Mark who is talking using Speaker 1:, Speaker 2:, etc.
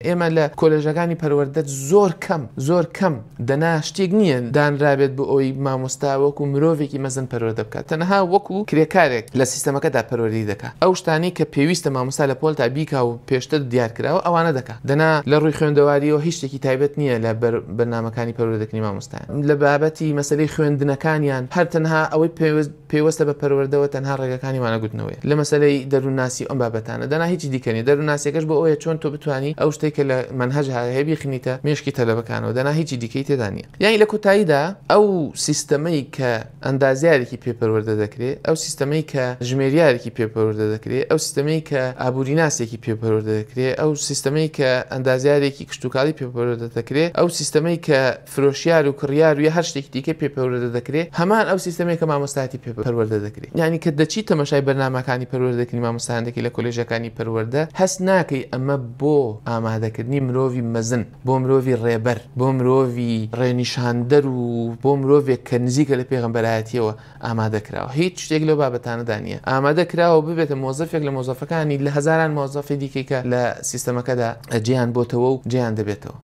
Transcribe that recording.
Speaker 1: ئێمە لە کۆلێژەکانی پەروەردە زۆر کەم دەنا شتێک نییە دانرابێت بۆ ئەوی مامۆستا وەکو مرۆڤێکی مەزن پەروەردە بکات، تەنها وەکو کرێکارێک لە سیستەمەکەدا پەروەردەی دەکات. ئەو شتانی کە پێویستە مامۆستا لە پۆلتا بیکا و پێشتر دیارکراوە ئەوانە دەکات. دەنا لە ڕووی خوێندەواریەوە هیچ شتێکی تایبەت نییە لە بەرنامەکانی پەروەردەکردنی مامۆستایان. لە بابەتی مەسەلەی خوێندنەکانیان هەر تەنها ئەوەی پێوەستە بە پەروەردەوە تەنها ڕێگەکانی وانەگوتنەوەی لە مەسەلەی دەروونناسی ئەم بابەتانە دەنا هیچی دیکەنی. دەرووناسیەکەش بۆ ئەوەیە چۆن تۆ بتوانی ئەو شتێک کە لە منهەج هەیە بیخنیتە مێشکی تەلەبەکانەوە، دەنا هیچی دیکەی تێدا نییە. یانی لە کۆتاییدا ئەو سیستەمەی کە ئەندازیارێکی پێپەروەردە دەکرێت، ئەو سیستەمەی کە ژمێریارێکی پێپەروەردە دەکرێت، ئەو سیستەمەی کە ئابووریناسێکی پێپەروەردە دەکرێت، ئەو سیستەمەی کە ئەندازیارێکی کشتتوکاڵی پێپەروەردە دەکرێت، ئەو سیستەمەی کە فرۆشیار و کڕیار و هەر شتێکی دیکە پێپەروەردە دەکرێت، هەمان ئەو سیستەمەی کە مامۆستایەتی پەروەردە دەکرێت. یعنی کە دەچیت تەماشای بەرنامەکانی پەروەردەکردنی مامۆستایەتی لە کۆلێژەکانی پەروەردە هەست ناکەی ئەمە بۆ ئامادەکردنی مرۆڤی مەزن، بۆ مرۆڤی ڕێبەر، بۆ مرۆڤی ڕێنیشاندەر و بۆ مرۆڤێک کە نزیکە لە پێغەمبەرایەتیەوە ئامادەکراوە. هیچ شتێک لەو بابەتانەدا نییە. ئامادەکراوە ببێتە مۆزەفێک لە مۆزەفەکانی لە هەزاران مۆزەفی دیکەی کە لە سیستەمەکەدا جیان بۆتەوە و جیان دەبێتەوە.